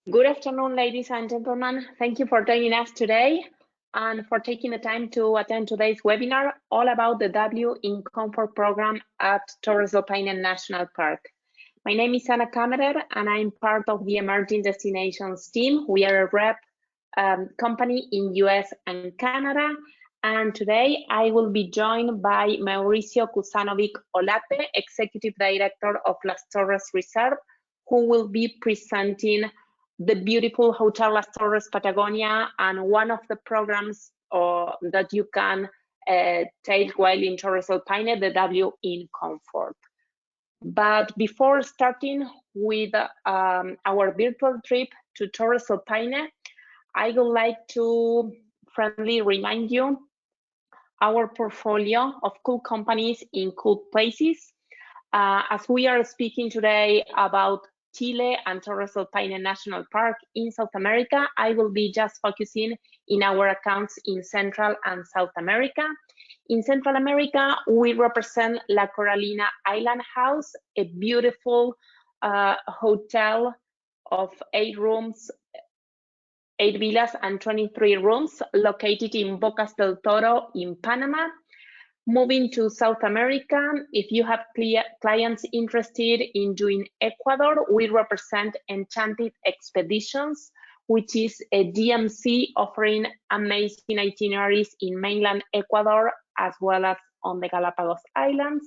Good afternoon, ladies and gentlemen. Thank you for joining us today and for taking the time to attend today's webinar all about the W in Comfort program at Torres del Paine National Park. My name is Ana Kammerer and I'm part of the Emerging Destinations team. We are a rep company in US and Canada. And today I will be joined by Mauricio Kusanovic Olate, Executive Director of Las Torres Reserve, who will be presenting the beautiful Hotel Las Torres Patagonia and one of the programs that you can take while in Torres del Paine, the W in Comfort. But before starting with our virtual trip to Torres del Paine, I would like to friendly remind you our portfolio of cool companies in cool places. As we are speaking today about Chile and Torres del Paine National Park in South America, I will be just focusing in our accounts in Central and South America. In Central America, we represent La Coralina Island House, a beautiful hotel of 8 rooms, 8 villas and 23 rooms located in Bocas del Toro in Panama. Moving to South America, if you have clients interested in doing Ecuador, we represent Enchanted Expeditions, which is a DMC offering amazing itineraries in mainland Ecuador as well as on the Galapagos Islands.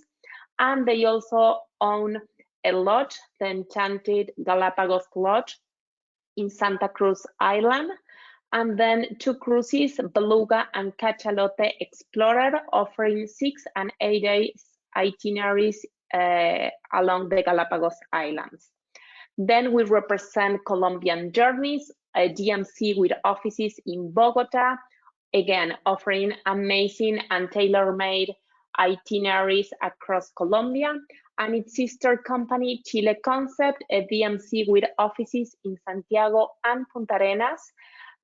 And they also own a lodge, the Enchanted Galapagos Lodge in Santa Cruz Island. And then 2 cruises, Beluga and Cachalote Explorer, offering 6 and 8 days itineraries along the Galapagos Islands. Then we represent Colombian Journeys, a DMC with offices in Bogota, again offering amazing and tailor-made itineraries across Colombia, and its sister company, Chile Concept, a DMC with offices in Santiago and Punta Arenas.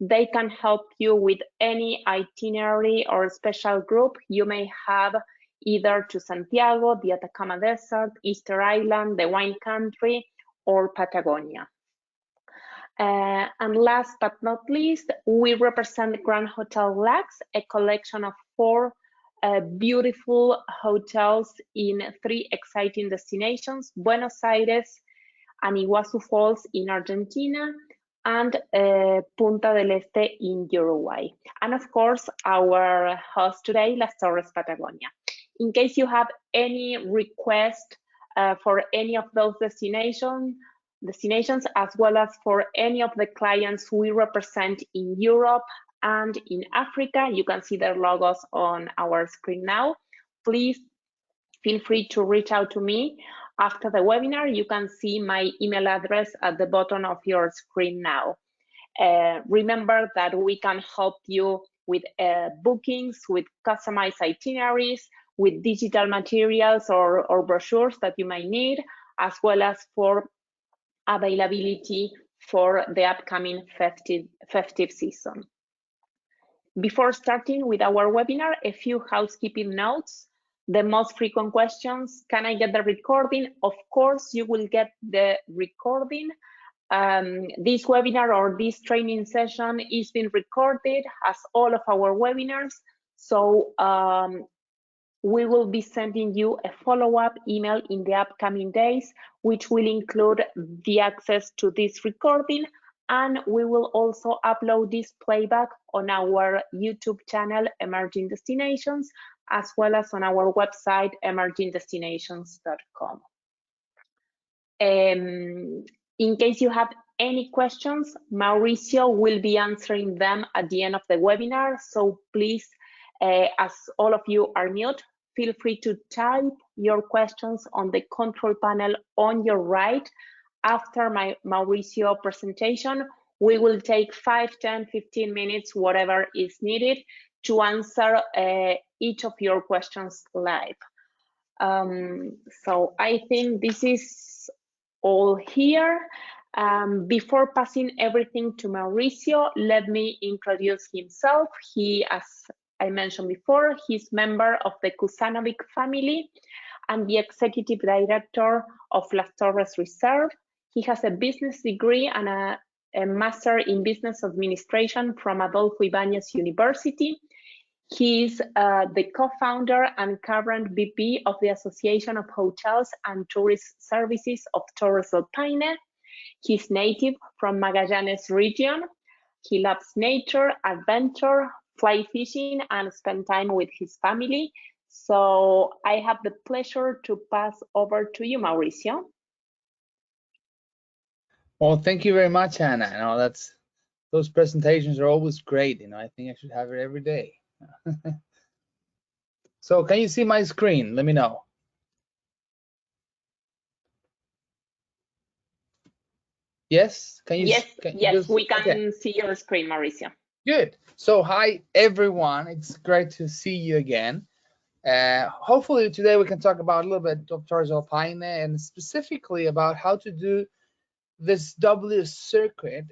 They can help you with any itinerary or special group you may have, either to Santiago, the Atacama Desert, Easter Island, the Wine Country, or Patagonia. And last but not least, we represent Grand Hotel Lax, a collection of 4 beautiful hotels in 3 exciting destinations: Buenos Aires and Iguazu Falls in Argentina, and Punta del Este in Uruguay. And of course, our host today, Las Torres Patagonia. In case you have any request for any of those destinations, as well as for any of the clients we represent in Europe and in Africa, you can see their logos on our screen now. Please feel free to reach out to me after the webinar. You can see my email address at the bottom of your screen now. Remember that we can help you with bookings, with customized itineraries, with digital materials or brochures that you might need, as well as for availability for the upcoming festive season. Before starting with our webinar, a few housekeeping notes. The most frequent questions: can I get the recording? Of course, you will get the recording. This webinar or this training session is being recorded as all of our webinars. So we will be sending you a follow-up email in the upcoming days, which will include the access to this recording. And we will also upload this playback on our YouTube channel, Emerging Destinations, as well as on our website, emergingdestinations.com. In case you have any questions, Mauricio will be answering them at the end of the webinar. So please, as all of you are mute, feel free to type your questions on the control panel on your right. After my Mauricio presentation, we will take 5, 10, 15 minutes, whatever is needed, to answer each of your questions live. So I think this is all here. Before passing everything to Mauricio, let me introduce himself. He, as I mentioned before, he's member of the Kusanovic family and the executive director of Las Torres Reserve. He has a business degree and a a Master in Business Administration from Adolfo Ibáñez University. He's the co-founder and current VP of the Association of Hotels and Tourist Services of Torres del Paine. He's native from Magallanes region. He loves nature, adventure, fly fishing, and spend time with his family. So I have the pleasure to pass over to you, Mauricio. Well, thank you very much, Anna. You know, those presentations are always great. You know, I think I should have it every day. So can you see my screen? Let me know. Yes? Can you? Yes, we can see your screen, Mauricio. Good. So hi, everyone. It's great to see you again. Hopefully today we can talk about a little bit of Torres del Paine and specifically about how to do this W circuit,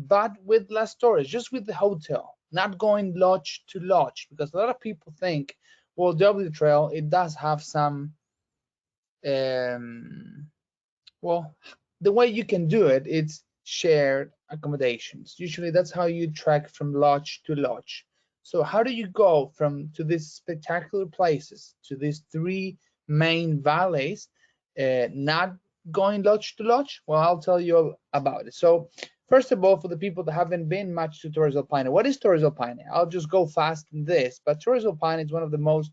but with Las Torres, just with the hotel, not going lodge to lodge, because a lot of people think, well, W trail, it does have some, well, the way you can do it, it's shared accommodations. Usually that's how you trek from lodge to lodge. So how do you go to these spectacular places, to these three main valleys, not going lodge to lodge? Well, I'll tell you all about it. So first of all, for the people that haven't been much to Torres del Paine, what is Torres del Paine? I'll just go fast in this, but Torres del Paine is one of the most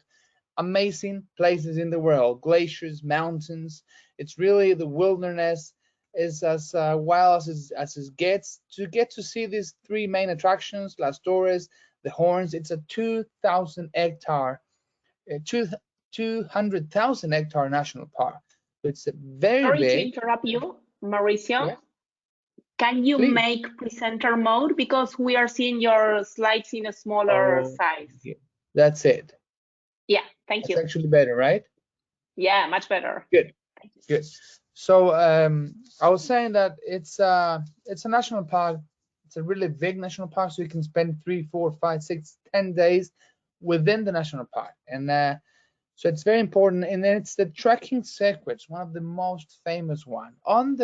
amazing places in the world. Glaciers, mountains, it's really the wilderness. Is as wild as it gets. To get to see these three main attractions, Las Torres, the Horns, it's a 200,000 hectare national park. So it's a very big. Sorry to interrupt you, Mauricio. Yeah. Can you Please. make presenter mode, because we are seeing your slides in a smaller size? Yeah. That's it. Yeah, thank you. It's actually better, right? Yeah, much better. Good. Good. So I was saying that it's a national park. It's a really big national park, so you can spend 3, 4, 5, 6, 10 days within the national park, and so it's very important. And then it's the trekking circuits, one of the most famous one on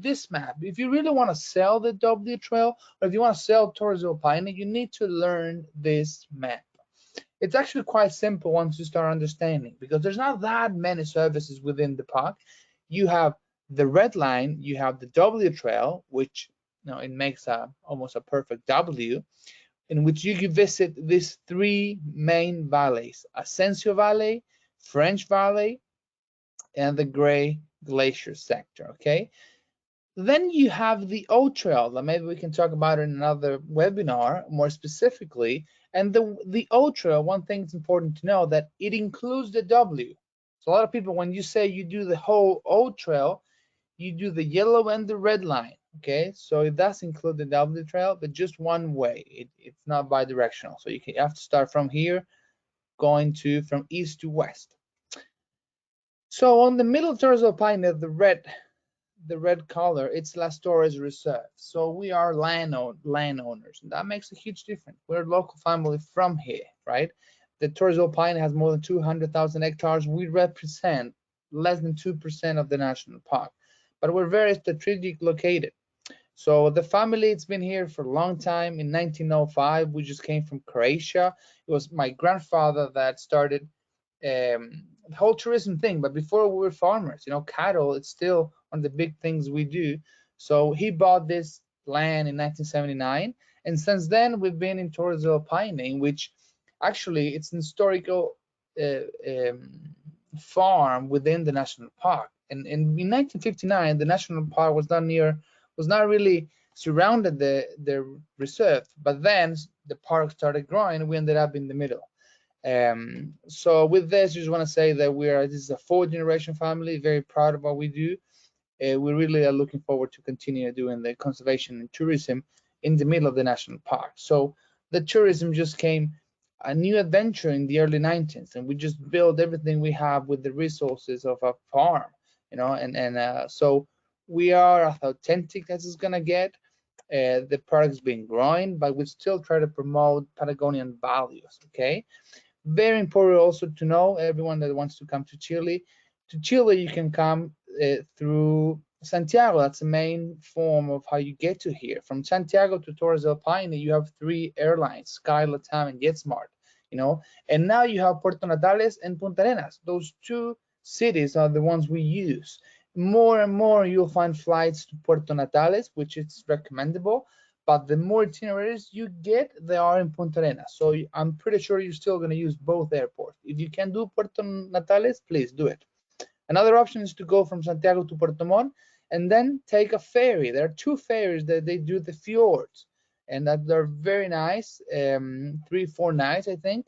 this map. If you really want to sell the W Trail, or if you want to sell Torres del Paine, you need to learn this map. It's actually quite simple once you start understanding, because there's not that many services within the park. You have the red line, you have the W trail, which it makes almost a perfect W, in which you can visit these three main valleys: Ascencio Valley, French Valley, and the Gray Glacier sector. Okay. Then you have the O trail that maybe we can talk about in another webinar more specifically. And the O trail, one thing it's important to know that it includes the W. So a lot of people, when you say you do the whole O trail, you do the yellow and the red line. Okay, so it does include the W trail, but just one way. It's not bi-directional. So you have to start from here, going from east to west. So on the middle Torres del Paine, the red color, it's Las Torres Reserve. So we are landowners, and that makes a huge difference. We're a local family from here, right? The Torres del Paine has more than 200,000 hectares. We represent less than 2% of the national park, but we're very strategically located. So the family, it's been here for a long time. In 1905, we just came from Croatia. It was my grandfather that started the whole tourism thing, but before we were farmers, cattle, it's still one of the big things we do. So he bought this land in 1979, and since then we've been in Torres del Paine, which actually it's an historical farm within the national park. And in 1959, the national park was not really surrounded the reserve, but then the park started growing and we ended up in the middle. So with this, I just want to say that this is a 4th-generation family, very proud of what we do. We really are looking forward to continue doing the conservation and tourism in the middle of the national park. So the tourism just came a new adventure in the early 90s, and we just built everything we have with the resources of a farm, so we are as authentic as it's gonna get. The product's been growing, but we still try to promote Patagonian values. Okay. Very important also to know, everyone that wants to come to Chile you can come through Santiago, that's the main form of how you get to here. From Santiago to Torres del Paine, you have 3 airlines, Sky, Latam, and JetSmart, you know. And now you have Puerto Natales and Punta Arenas. Those 2 cities are the ones we use. More and more you'll find flights to Puerto Natales, which is recommendable, but the more itineraries you get, they are in Punta Arenas. So I'm pretty sure you're still going to use both airports. If you can do Puerto Natales, please do it. Another option is to go from Santiago to Puerto Montt and then take a ferry. There are 2 ferries that they do the fjords, and that they're very nice, 3-4 nights, I think.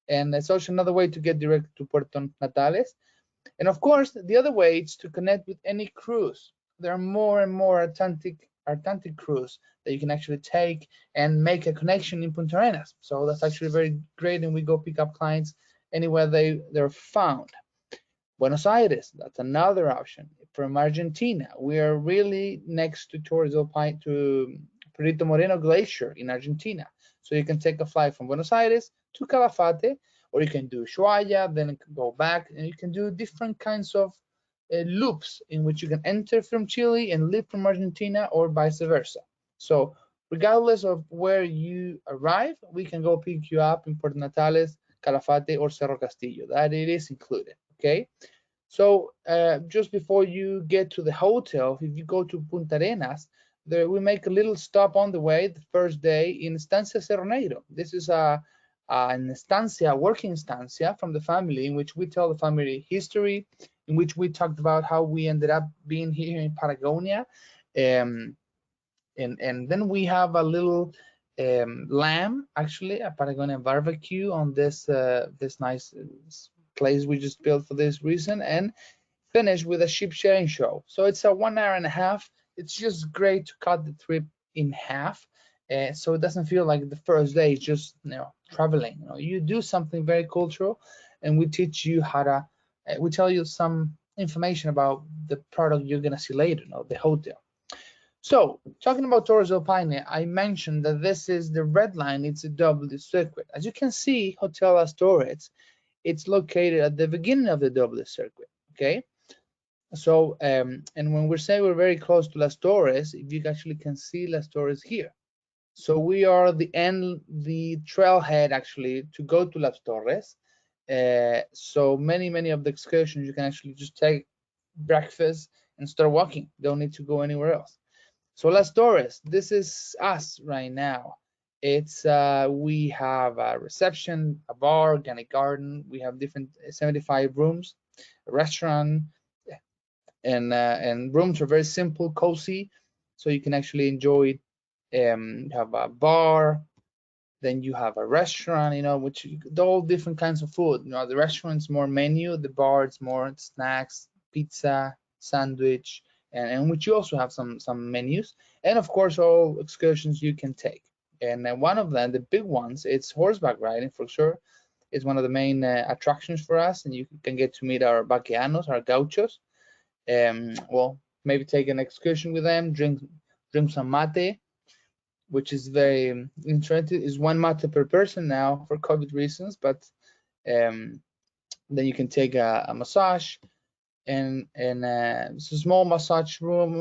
And it's also another way to get direct to Puerto Natales. And of course, the other way is to connect with any cruise. There are more and more Atlantic cruise that you can actually take and make a connection in Punta Arenas. So that's actually very great, and we go pick up clients anywhere they're found. Buenos Aires, that's another option. From Argentina, we are really next to to Perito Moreno Glacier in Argentina. So you can take a flight from Buenos Aires to Calafate, or you can do Ushuaia, then go back, and you can do different kinds of loops in which you can enter from Chile and leave from Argentina, or vice versa. So regardless of where you arrive, we can go pick you up in Puerto Natales, Calafate, or Cerro Castillo. That it is included. Okay, so just before you get to the hotel, if you go to Punta Arenas, there we make a little stop on the way the first day in Estancia Cerro Negro. This is an estancia, working estancia from the family, in which we tell the family history, in which we talked about how we ended up being here in Patagonia, and then we have a little lamb, actually a Patagonian barbecue on this nice place we just built for this reason, and finish with a ship sharing show. So it's a 1 hour and a half. It's just great to cut the trip in half, so it doesn't feel like the first day is just traveling. You do something very cultural, and we teach you how to. We tell you some information about the product you're gonna see later, the hotel. So talking about Torres del Paine, I mentioned that this is the red line. It's a W circuit. As you can see, Hotel Las Torres, it's located at the beginning of the W circuit. Okay. So and when we say we're very close to Las Torres, you actually can see Las Torres here. So we are the trailhead actually to go to Las Torres. So many of the excursions you can actually just take breakfast and start walking. Don't need to go anywhere else. So Las Torres, this is us right now. It's we have a reception, a bar, organic garden. We have different 75 rooms, a restaurant, and rooms are very simple, cozy, so you can actually enjoy. You have a bar, then you have a restaurant, which all different kinds of food. The restaurant's more menu, the bar it's more snacks, pizza, sandwich, and which you also have some menus, and of course all excursions you can take. And one of them, the big ones, it's horseback riding for sure. It's one of the main attractions for us, and you can get to meet our vaqueanos, our gauchos. Well, maybe take an excursion with them, drink some mate, which is very interesting. It's 1 mate per person now for COVID reasons, but then you can take a massage, and it's a small massage room,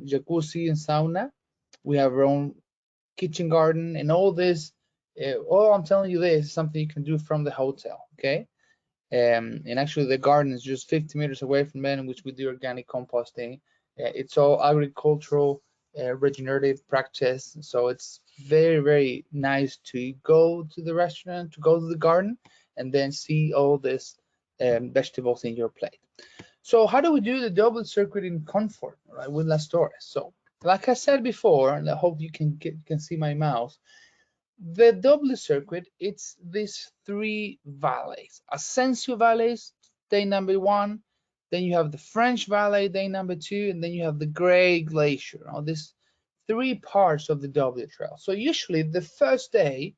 jacuzzi and sauna. We have our own kitchen garden, and all this. All I'm telling you this is something you can do from the hotel, okay? And actually the garden is just 50 meters away from it, in which we do organic composting. It's all agricultural regenerative practice, so it's very nice to go to the restaurant, to go to the garden, and then see all this vegetables in your plate. So how do we do the double circuit in comfort, right, with Las Torres? So like I said before, and I hope you can see my mouse, the double circuit, it's these 3 valleys. Ascencio valleys, day number 1, then you have the French Valley, day number 2, and then you have the Gray Glacier. These 3 parts of the W trail. So usually the first day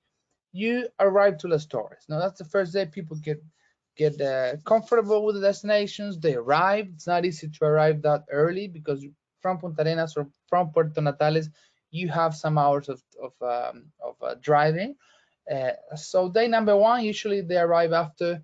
you arrive to Las Torres. Now that's the first day people get comfortable with the destinations. They arrive. It's not easy to arrive that early, because from Punta Arenas or from Puerto Natales, you have some hours of driving. So day number 1, usually they arrive after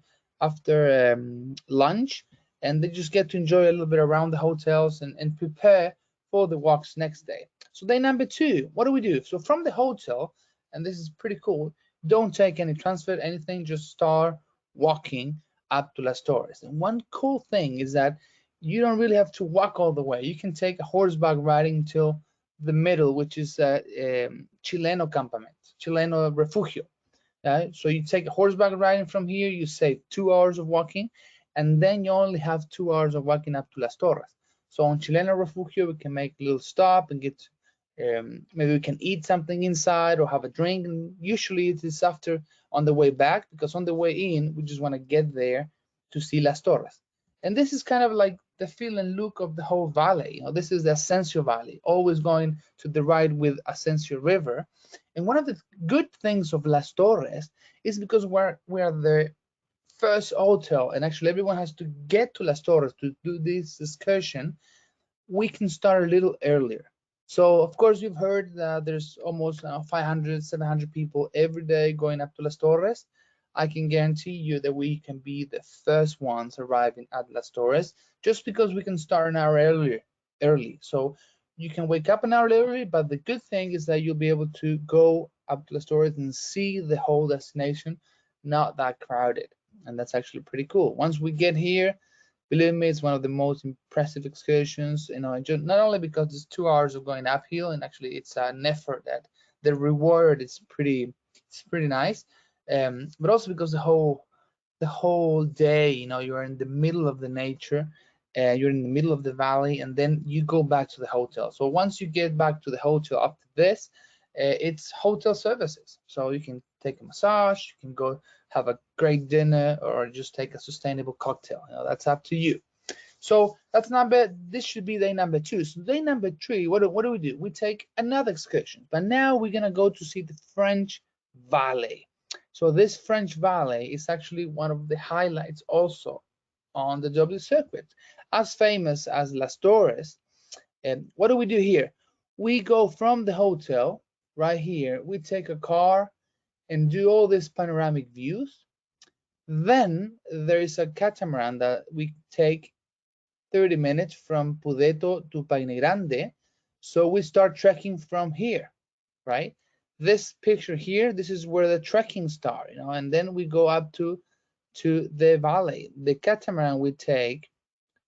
lunch, and they just get to enjoy a little bit around the hotels and prepare for the walks next day. So day number 2, what do we do? So from the hotel, and this is pretty cool, don't take any transfer, anything, just start walking up to Las Torres. And one cool thing is that you don't really have to walk all the way. You can take a horseback riding until the middle, which is Chileno campament, Chileno refugio. So you take horseback riding from here, you save 2 hours of walking, and then you only have 2 hours of walking up to Las Torres. So on Chileno refugio, we can make a little stop and get, maybe we can eat something inside or have a drink. And usually it is after on the way back, because on the way in, we just want to get there to see Las Torres. And this is kind of like the feel and look of the whole valley. You know, this is the Ascencio Valley, always going to the right with Ascencio River. And one of the good things of Las Torres is because we're the first hotel, and actually everyone has to get to Las Torres to do this excursion, we can start a little earlier. So of course you've heard that there's almost 500, 700 people every day going up to Las Torres. I can guarantee you that we can be the first ones arriving at Las Torres, just because we can start an hour early. So you can wake up an hour early, but the good thing is that you'll be able to go up to Las Torres and see the whole destination, not that crowded. And that's actually pretty cool. Once we get here, believe me, it's one of the most impressive excursions, you know, not only because it's 2 hours of going uphill, and actually it's an effort that the reward is pretty nice, but also because the whole day, you know, you're in the middle of the nature, you're in the middle of the valley, and then you go back to the hotel. So once you get back to the hotel after this, it's hotel services. So you can take a massage, you can go have a great dinner, or just take a sustainable cocktail. You know, that's up to you. So that's this should be day number 2. So day number 3, what do we do? We take another excursion, but now we're gonna go to see the French Valley. So this French Valley is actually one of the highlights also on the W circuit, as famous as Las Torres. And what do we do here? We go from the hotel right here, we take a car and do all these panoramic views. Then there is a catamaran that we take 30 minutes from Pudeto to Paine Grande. So we start trekking from here, right? This picture here, this is where the trekking starts, you know, and then we go up to the valley. The catamaran we take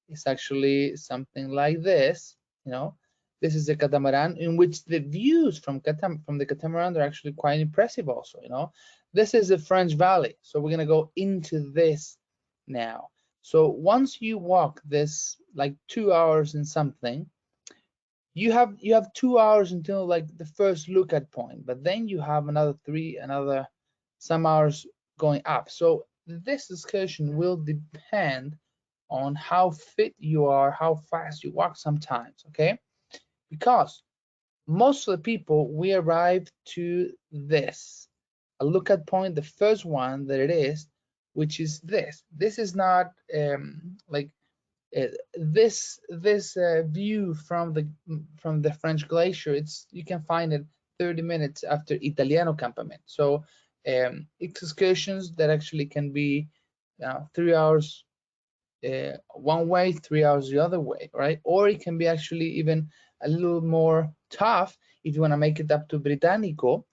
is actually something like this, you know. This is the catamaran, in which the views from the catamaran are actually quite impressive also, you know. This is the French Valley, so we're gonna go into this now. So once you walk this like 2 hours and something, you have 2 hours until like the first look at point, but then you have another some hours going up. So this excursion will depend on how fit you are, how fast you walk sometimes, okay? Because most of the people, we arrive to this, a look at point, the first one that it is, which is this. This is not like this view from the French Glacier. You can find it 30 minutes after Italiano campament. So excursions that actually can be 3 hours one way, 3 hours the other way, right? Or it can be actually even a little more tough if you want to make it up to Britannico,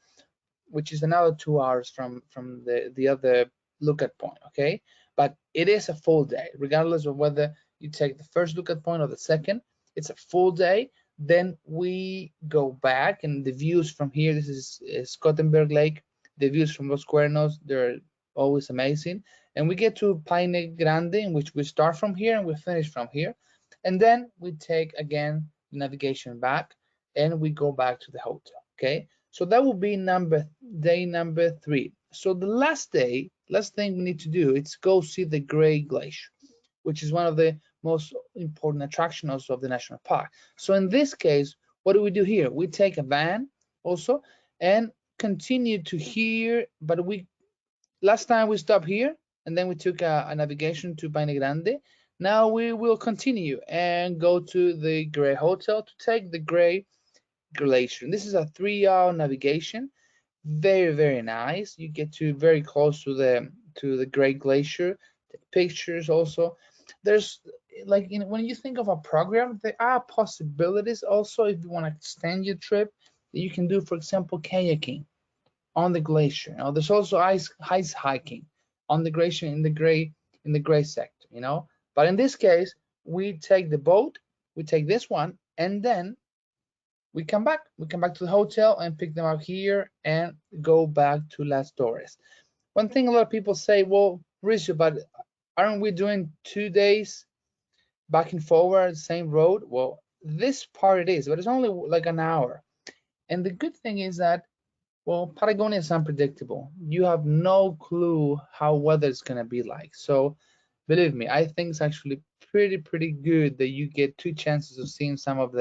which is another 2 hours from the other lookout point, okay? But it is a full day, regardless of whether you take the first lookout point or the second. It's a full day. Then we go back, and the views from here, this is Scottenberg Lake. The views from Los Cuernos, they're always amazing. And we get to Paine Grande, in which we start from here and we finish from here. And then we take again navigation back, and we go back to the hotel, okay? So that will be day number 3. So the last thing we need to do is go see the Great Glacier, which is one of the most important attractions of the national park. So in this case, what do we do here? We take a van also and continue to here, but last time we stopped here, and then we took a navigation to Paine Grande. Now we will continue and go to the Grey Hotel to take the Grey Glacier. This is a 3-hour navigation. Very, very nice. You get to very close to the Great Glacier. The pictures also. There's like when you think of a program, there are possibilities also if you want to extend your trip that you can do, for example, kayaking on the glacier. There's also ice hiking on the glacier in the gray sector, But in this case, we take the boat, we take this one, and then we come back. We come back to the hotel and pick them up here and go back to Las Torres. One thing a lot of people say, well, Mauricio, but aren't we doing 2 days back and forward, same road? Well, this part it is, but it's only like an hour. And the good thing is that, well, Patagonia is unpredictable. You have no clue how weather is going to be like. So believe me, I think it's actually pretty good that you get 2 chances of seeing some of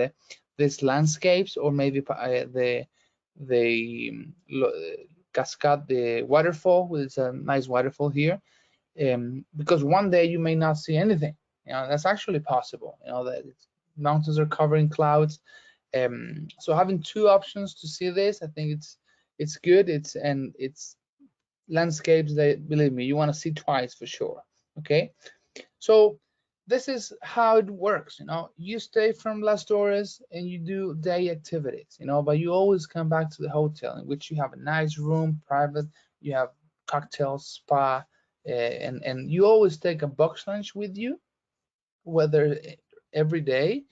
these landscapes, or maybe the cascade, the waterfall, which is a nice waterfall here. Because one day you may not see anything. That's actually possible. That mountains are covering clouds. So having 2 options to see this, I think it's good. It's landscapes that, believe me, you want to see twice for sure. Okay, so this is how it works. You stay from Las Torres and you do day activities. But you always come back to the hotel, in which you have a nice room, private. You have cocktails, spa, and you always take a box lunch with you, whether every day.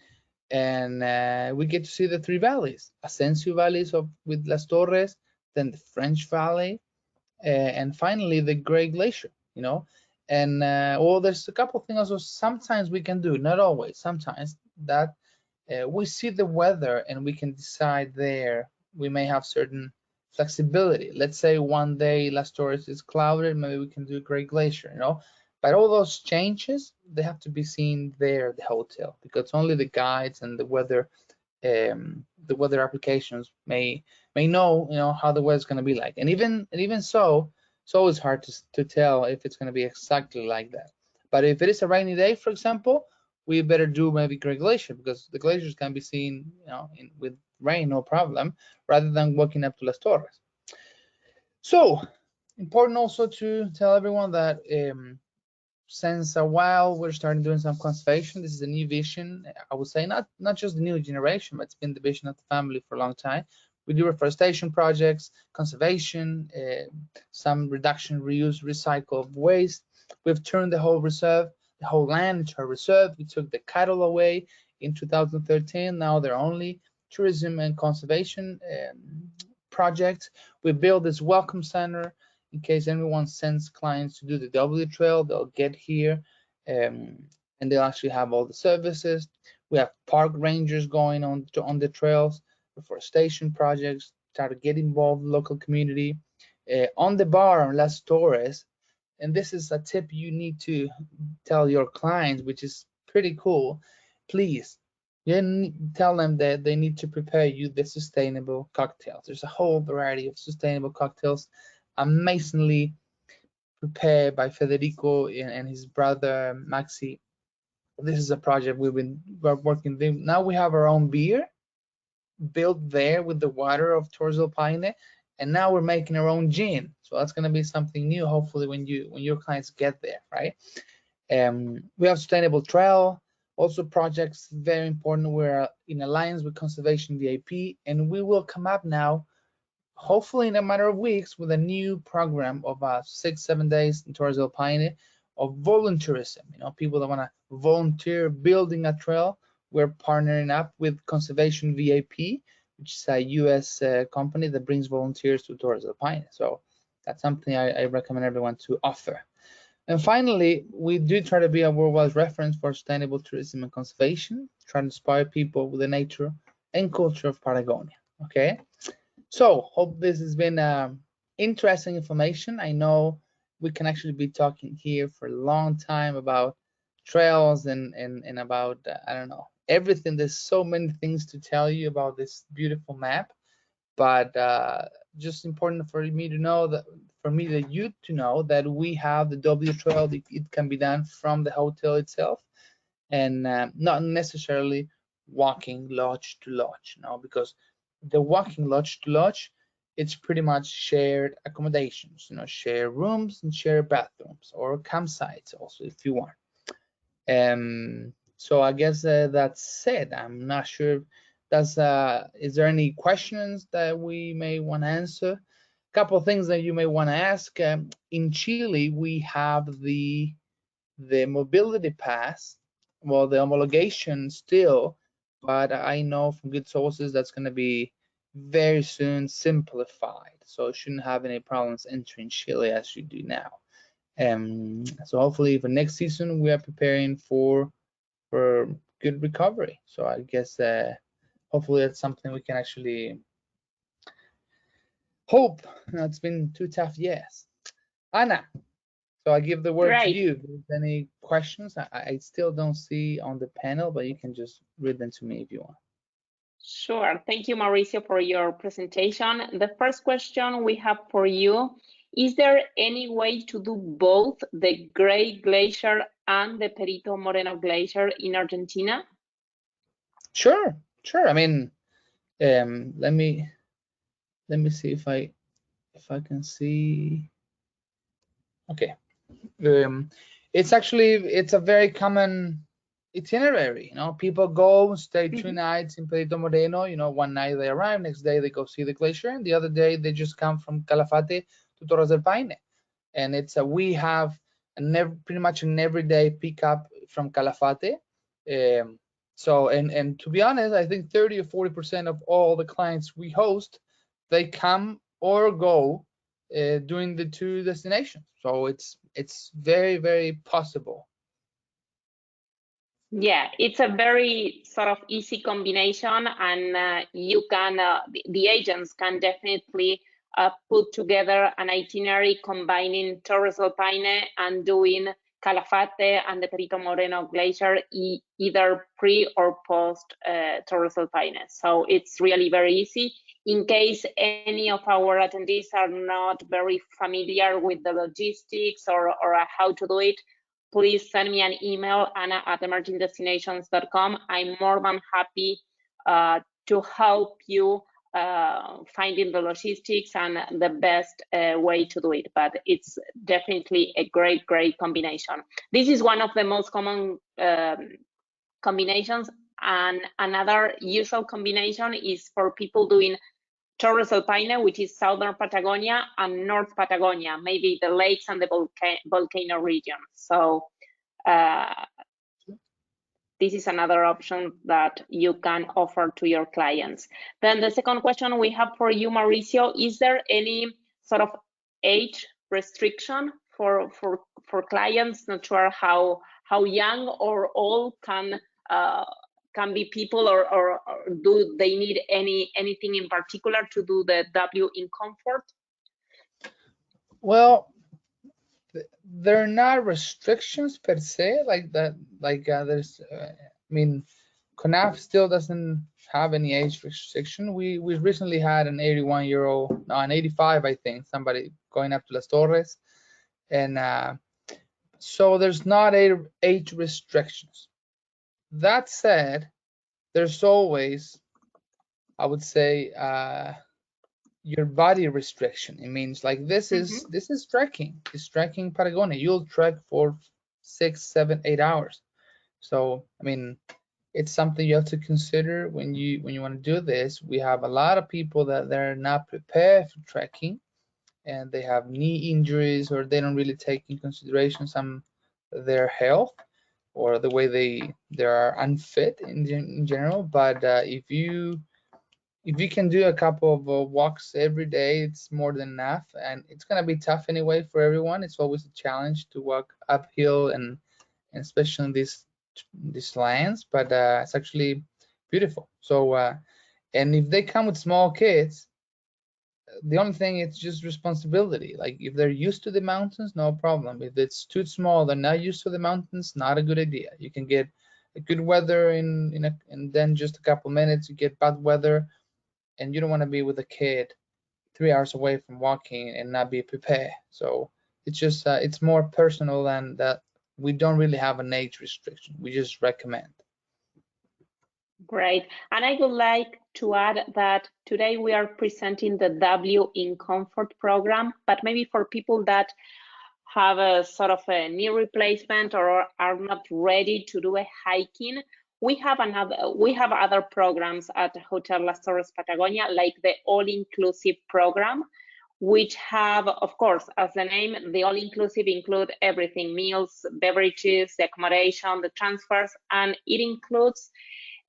And we get to see the 3 valleys, Ascencio valleys with Las Torres, then the French Valley, and finally the Great Glacier. And well, there's a couple things also sometimes we can do, not always, sometimes, that we see the weather and we can decide there. We may have certain flexibility. Let's say one day Las Torres is clouded, maybe we can do Great Glacier, But all those changes, they have to be seen there at the hotel, because only the guides and the weather applications may know, how the weather's going to be like. And even so, it's always hard to tell if it's going to be exactly like that. But if it is a rainy day, for example, we better do maybe Great Glacier, because the glaciers can be seen, with rain, no problem, rather than walking up to Las Torres. So important also to tell everyone that since a while we're starting doing some conservation. This is a new vision, I would say, not just the new generation, but it's been the vision of the family for a long time. We do reforestation projects, conservation, some reduction, reuse, recycle of waste. We've turned the whole reserve, the whole land into a reserve. We took the cattle away in 2013. Now they're only tourism and conservation projects. We built this welcome center. In case anyone sends clients to do the W trail, they'll get here and they'll actually have all the services. We have park rangers going on the trails, reforestation projects, try to get involved in the local community. On the bar on Las Torres, and this is a tip you need to tell your clients, which is pretty cool. Please, tell them that they need to prepare you the sustainable cocktails. There's a whole variety of sustainable cocktails, amazingly prepared by Federico and his brother Maxi. This is a project we're working. Now we have our own beer built there with the water of Torres del Paine, and now we're making our own gin. So that's going to be something new, hopefully, when your clients get there, right? We have sustainable trail, also projects very important. We're in alliance with Conservation VIP, and we will come up now, hopefully in a matter of weeks, with a new program of 6-7 days in Torres del Paine of volunteerism. People that want to volunteer building a trail. We're partnering up with Conservation VIP, which is a US company that brings volunteers to Torres del Paine. So that's something I recommend everyone to offer. And finally, we do try to be a worldwide reference for sustainable tourism and conservation, trying to inspire people with the nature and culture of Patagonia. Okay, so hope this has been interesting information. I know we can actually be talking here for a long time about trails and about I don't know, everything. There's so many things to tell you about this beautiful map, but just important for me to know that, you to know that we have the W trail. It can be done from the hotel itself, and not necessarily walking lodge to lodge, because the walking lodge to lodge, it's pretty much shared accommodations, share rooms and share bathrooms, or campsites also if you want. So I guess that's it. I'm not sure. Is there any questions that we may want to answer? A couple of things that you may want to ask. In Chile, we have the mobility pass, well, the homologation still, but I know from good sources that's going to be very soon simplified, so it shouldn't have any problems entering Chile as you do now. So hopefully for next season we are preparing for good recovery. So I guess hopefully that's something we can actually hope. It's been 2 tough years. Anna, so I give the word to Right. you. If there's any questions, I still don't see on the panel, but you can just read them to me if you want. Sure. Thank you, Mauricio, for your presentation. The first question we have for you, is there any way to do both the Great Glacier and the Perito Moreno Glacier in Argentina? Sure. I mean, let me see if I can see. Okay. It's a very common itinerary. People go stay 2 nights in Perito Moreno. One night they arrive, next day they go see the glacier, and the other day they just come from Calafate to Torres del Paine. And we have pretty much an everyday pickup from Calafate. So and to be honest, I think 30 or 40% of all the clients we host, they come or go during the 2 destinations. So it's very, very possible. Yeah, it's a very sort of easy combination, and you can the agents can definitely put together an itinerary combining Torres del Paine and doing Calafate and the Perito Moreno Glacier either pre or post Torres del Paine. So it's really very easy. In case any of our attendees are not very familiar with the logistics or how to do it, please send me an email, anna@emergingdestinations.com. I'm more than happy to help you finding the logistics and the best way to do it. But it's definitely a great combination. This is one of the most common combinations, and another usual combination is for people doing Torres del Paine, which is southern Patagonia, and North Patagonia, maybe the lakes and the volcano region. So this is another option that you can offer to your clients. Then the second question we have for you, Mauricio, is there any sort of age restriction for clients? Not sure how young or old can be people, or do they need anything in particular to do the W in comfort? Well, they're not restrictions per se like that. There's, I mean, CONAF still doesn't have any age restriction. We recently had an 81-year-old, no, an 85, I think, somebody going up to Las Torres, and so there's not age restrictions. That said, there's always, I would say, your body restriction. It means like this is trekking. It's trekking Patagonia. You'll trek for 6, 7, 8 hours. So I mean, it's something you have to consider when you want to do this. We have a lot of people that they're not prepared for trekking, and they have knee injuries, or they don't really take in consideration their health or the way they are unfit in general. But if you can do a couple of walks every day, it's more than enough. And it's going to be tough anyway for everyone. It's always a challenge to walk uphill, and especially in these lands, but it's actually beautiful. So and if they come with small kids, the only thing, it's just responsibility. Like if they're used to the mountains, no problem. If it's too small, they're not used to the mountains, not a good idea. You can get a good weather and then just a couple minutes you get bad weather, and you don't want to be with a kid 3 hours away from walking and not be prepared. So it's just it's more personal than that. We don't really have an age restriction. We just recommend. Great. And I would like to add that today we are presenting the W in Comfort program, but maybe for people that have a sort of a knee replacement or are not ready to do a hiking, we have other programs at Hotel Las Torres Patagonia, like the all-inclusive program, which have, of course, as the name, the all-inclusive include everything: meals, beverages, the accommodation, the transfers, and it includes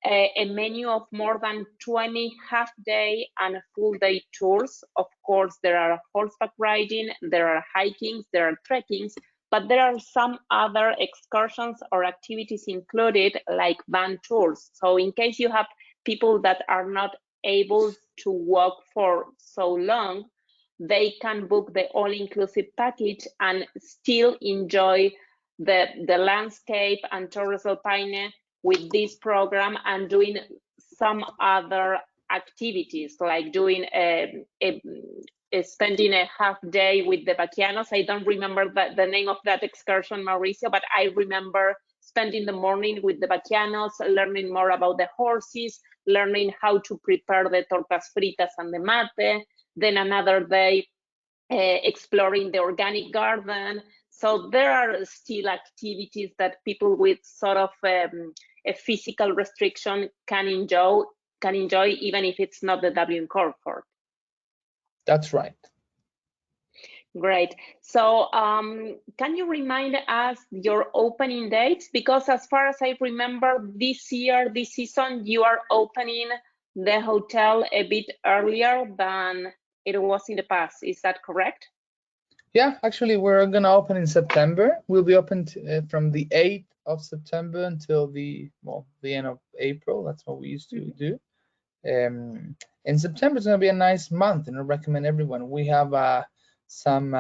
a menu of more than 20 half-day and full-day tours. Of course, there are horseback riding, there are hikings, there are trekkings, but there are some other excursions or activities included, like van tours. So in case you have people that are not able to walk for so long, they can book the all-inclusive package and still enjoy the landscape and Torres del Paine with this program, and doing some other activities, like doing spending a half day with the vaquianos. I don't remember the name of that excursion, Mauricio, but I remember spending the morning with the vaquianos, learning more about the horses, learning how to prepare the tortas fritas and the mate, then another day exploring the organic garden. So there are still activities that people with sort of a physical restriction can enjoy, even if it's not the W in Comfort. That's right. Great. So can you remind us your opening dates? Because as far as I remember, this season, you are opening the hotel a bit earlier than it was in the past. Is that correct? Yeah, actually, we're gonna open in September. We'll be open from the 8th of September until the end of April. That's what we used to do. And September is gonna be a nice month, and I recommend everyone. We have some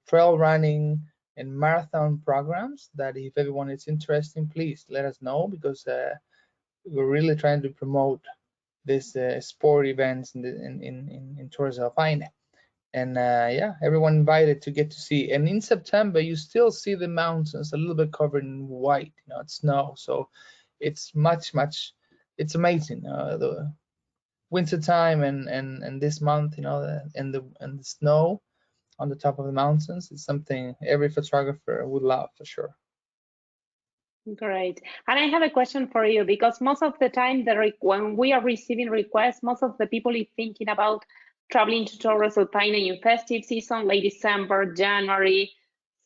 trail running and marathon programs that if everyone is interested, please let us know, because we're really trying to promote this sport events in Torres del Paine. And yeah, everyone invited to get to see. And in September, you still see the mountains a little bit covered in white, it's snow. So it's it's amazing. The winter time and this month, and the snow on the top of the mountains is something every photographer would love, for sure. Great. And I have a question for you, because most of the time, when we are receiving requests, most of the people are thinking about traveling to Torres del Paine in festive season, late December, January,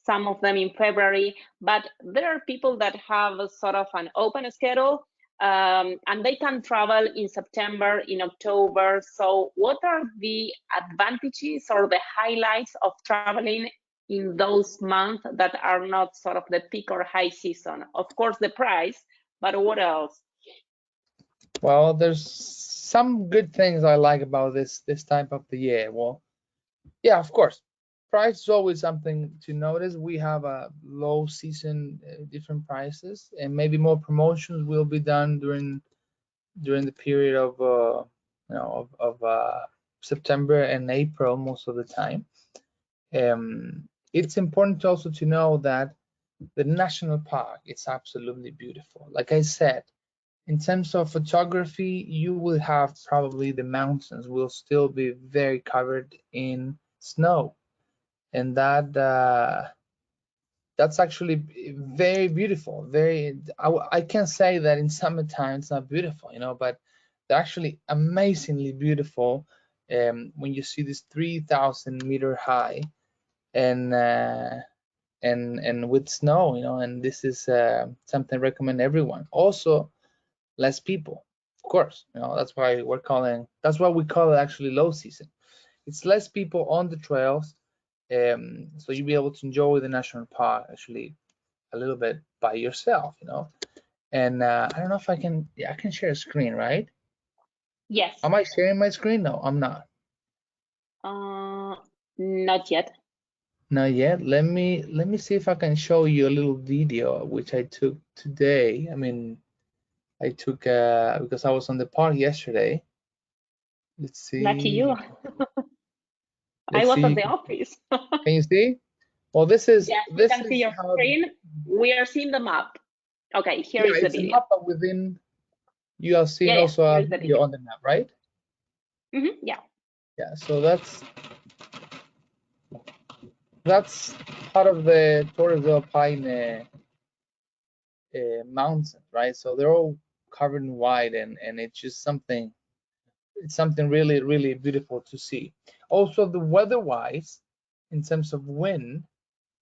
some of them in February. But there are people that have a sort of an open schedule, and they can travel in September, in October. So what are the advantages or the highlights of traveling in those months that are not sort of the peak or high season? Of course, the price, but what else? Well, there's some good things I like about this time of the year. Well, yeah, of course, price is always something to notice. We have a low season, different prices, and maybe more promotions will be done during the period of September and April most of the time. It's important also to know that the national park is absolutely beautiful. Like I said, in terms of photography, you will have probably the mountains will still be very covered in snow, and that's actually very beautiful. I can't say that in summertime it's not beautiful, but they're actually amazingly beautiful when you see this 3,000-meter high and with snow, and this is something I recommend everyone. Also, less people, of course, that's why we call it actually low season. It's less people on the trails, so you'll be able to enjoy the national park actually a little bit by yourself, and I don't know if I can share a screen, right? Yes. Am I sharing my screen? No, I'm not. Not yet. Not yet. Let me see if I can show you a little video which I took today. I took because I was on the park yesterday. Let's see. Lucky you. I was at the office. Can you see? Well, this is yes, you can see your screen. We are seeing the map. Okay, here is the video. It's a map, but within you are seeing also a video on the map, right? Yeah. Yeah. So that's That's part of the Torres del Paine mountains, right? So they're all covered in white, and it's just something. It's something really, really beautiful to see. Also, the weather-wise, in terms of wind,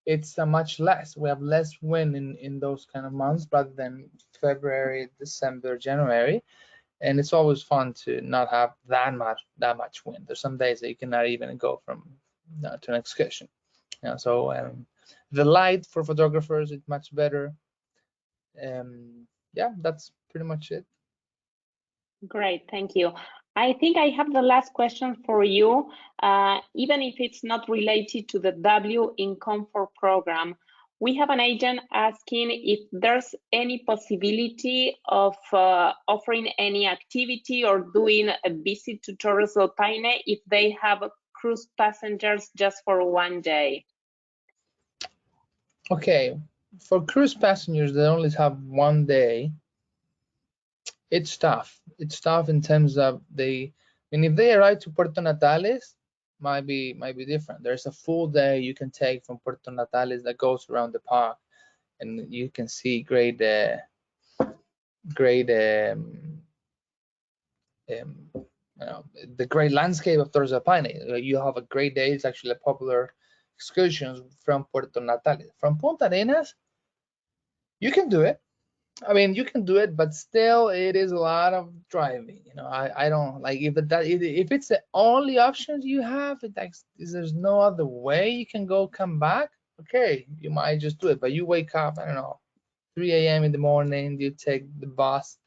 it's much less. We have less wind in those kind of months rather than February, December, January. And it's always fun to not have that much wind. There's some days that you cannot even go from to an excursion. So the light for photographers is much better. Yeah, that's pretty much it. Great, thank you. I think I have the last question for you, even if it's not related to the W in Comfort program. We have an agent asking if there's any possibility of offering any activity or doing a visit to Torres del Paine if they have cruise passengers just for one day. Okay, for cruise passengers that only have one day, it's tough. It's tough in terms of if they arrive to Puerto Natales, might be different. There's a full day you can take from Puerto Natales that goes around the park, and you can see great the great landscape of Torres del Paine. You have a great day. It's actually a popular excursions from Puerto Natales. From Punta Arenas, you can do it. I mean, you can do it, but still, it is a lot of driving. I don't like if it's the only options you have. There's no other way you can come back. Okay, you might just do it, but you wake up, I don't know, 3 a.m. in the morning. You take the bus,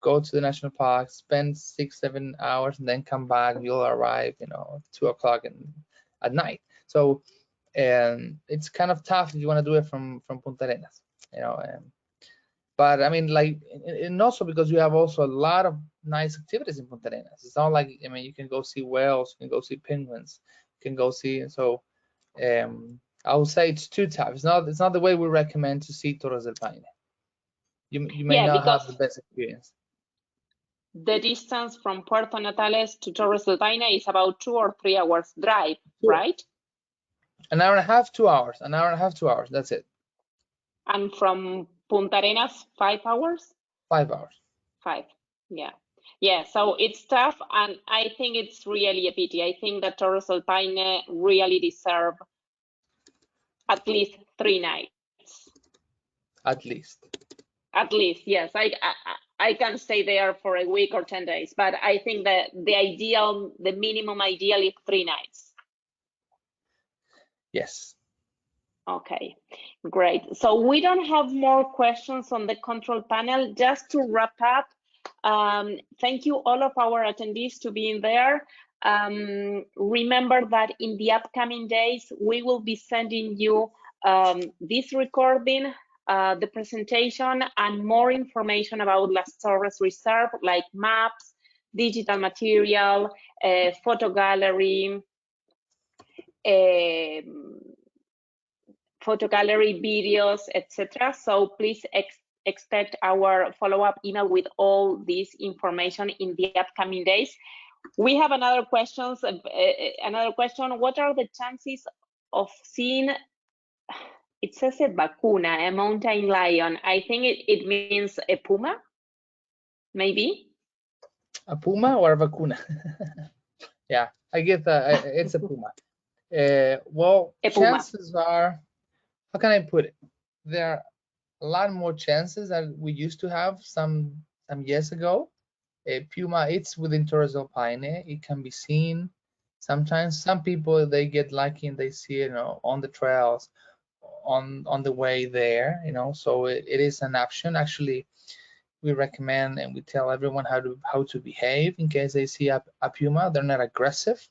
go to the national park, spend 6-7 hours, and then come back. You'll arrive, 2 o'clock at night. So, it's kind of tough if you want to do it from Punta Arenas, but I mean, and also because you have also a lot of nice activities in Punta Arenas. It's not like, I mean, you can go see whales, you can go see penguins, you can go see. So I would say it's too tough. It's not the way we recommend to see Torres del Paine. You may not have the best experience. The distance from Puerto Natales to Torres del Paine is about 2 or 3 hours drive, right? An hour and a half, 2 hours. An hour and a half, 2 hours. That's it. And from Punta Arenas, 5 hours? 5 hours. 5, yeah. Yeah, so it's tough, and I think it's really a pity. I think that Torres del Paine really deserve at least 3 nights. At least. At least, yes. I can stay there for a week or 10 days, but I think that the minimum ideal is 3 nights. Yes. Okay, great. So we don't have more questions on the control panel. Just to wrap up, thank you all of our attendees to being there. Remember that in the upcoming days, we will be sending you this recording, the presentation, and more information about Las Torres Reserve, like maps, digital material, photo gallery, videos, etc. So please expect our follow-up email with all this information in the upcoming days. We have another question. What are the chances of seeing, it says a vacuna, a mountain lion? I think it means a puma, maybe? A puma or a vacuna? Yeah, I get that. It's a puma. Well, chances are, how can I put it? There are a lot more chances that we used to have some years ago. Puma, it's within Torres del Paine. It can be seen. Sometimes some people, they get lucky and they see it, on the trails, on the way there, so it is an option. Actually, we recommend and we tell everyone how to behave in case they see a puma. They're not aggressive.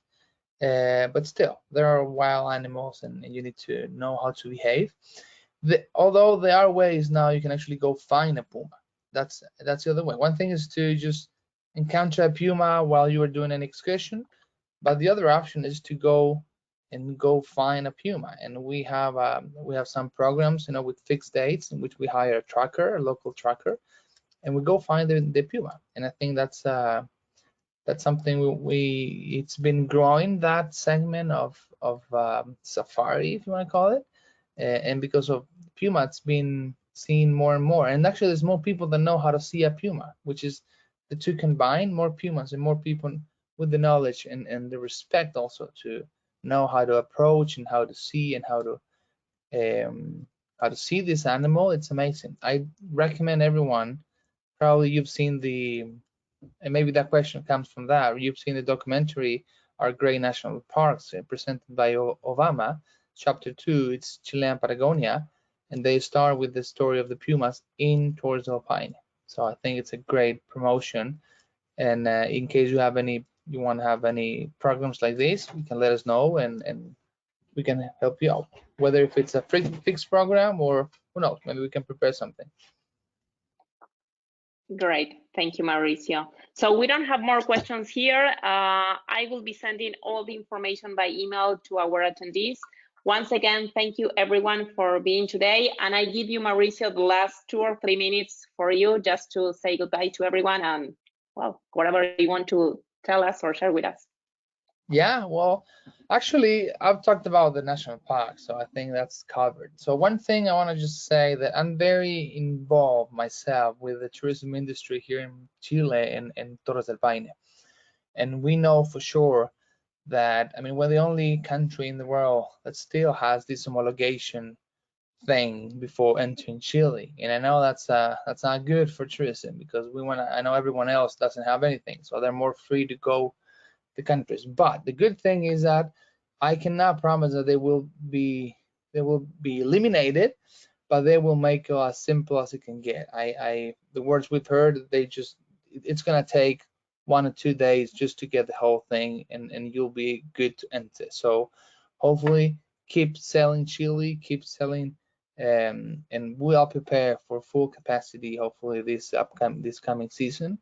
But still, there are wild animals, and you need to know how to behave. Although there are ways now you can actually go find a puma. That's the other way. One thing is to just encounter a puma while you are doing an excursion, but the other option is to go find a puma. And we have some programs, with fixed dates in which we hire a tracker, a local tracker, and we go find the puma. And I think that's that's something it's been growing, that segment of safari, if you want to call it, and because of puma, it's been seen more and more. And actually, there's more people that know how to see a puma, which is the two combined, more pumas and more people with the knowledge and the respect also to know how to approach and how to see and how to see this animal. It's amazing. I recommend everyone. Probably you've seen and maybe that question comes from that. You've seen the documentary Our Great National Parks, presented by Obama, Chapter 2. It's Chile and Patagonia, and they start with the story of the pumas in Torres del Paine. So I think it's a great promotion. And in case you want to have any programs like this, you can let us know, and we can help you out. Whether if it's a fixed program or who knows, maybe we can prepare something. Great, thank you, Mauricio. So we don't have more questions here. I will be sending all the information by email to our attendees. Once again, thank you everyone for being today. And I give you, Mauricio, the last 2 or 3 minutes for you just to say goodbye to everyone and, well, whatever you want to tell us or share with us. Yeah, well, actually, I've talked about the national park, so I think that's covered. So one thing I want to just say that I'm very involved myself with the tourism industry here in Chile and Torres del Paine. And we know for sure that, I mean, we're the only country in the world that still has this homologation thing before entering Chile. And I know that's not good for tourism, because I know everyone else doesn't have anything, so they're more free to go the countries. But the good thing is that I cannot promise that they will be eliminated, but they will make it as simple as it can get. The words we've heard, it's gonna take 1 or 2 days just to get the whole thing, and you'll be good to enter. So hopefully keep selling Chile, keep selling, and we'll prepare for full capacity hopefully this coming season.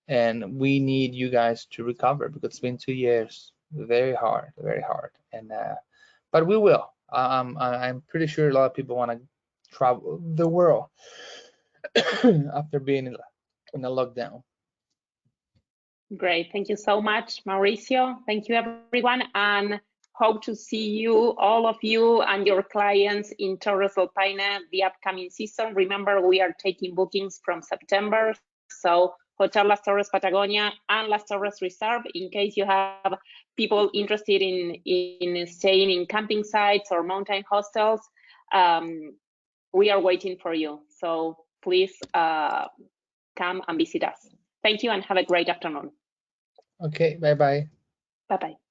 And we need you guys to recover, because it's been 2 years, very hard. And but we will. I'm pretty sure a lot of people want to travel the world after being in a lockdown. Great, thank you so much, Mauricio. Thank you, everyone, and hope to see you, all of you and your clients in Torres del Paine the upcoming season. Remember, we are taking bookings from September, so Hotel Las Torres Patagonia and Las Torres Reserve, in case you have people interested in staying in camping sites or mountain hostels, we are waiting for you. So please come and visit us. Thank you and have a great afternoon. Okay, bye-bye. Bye-bye.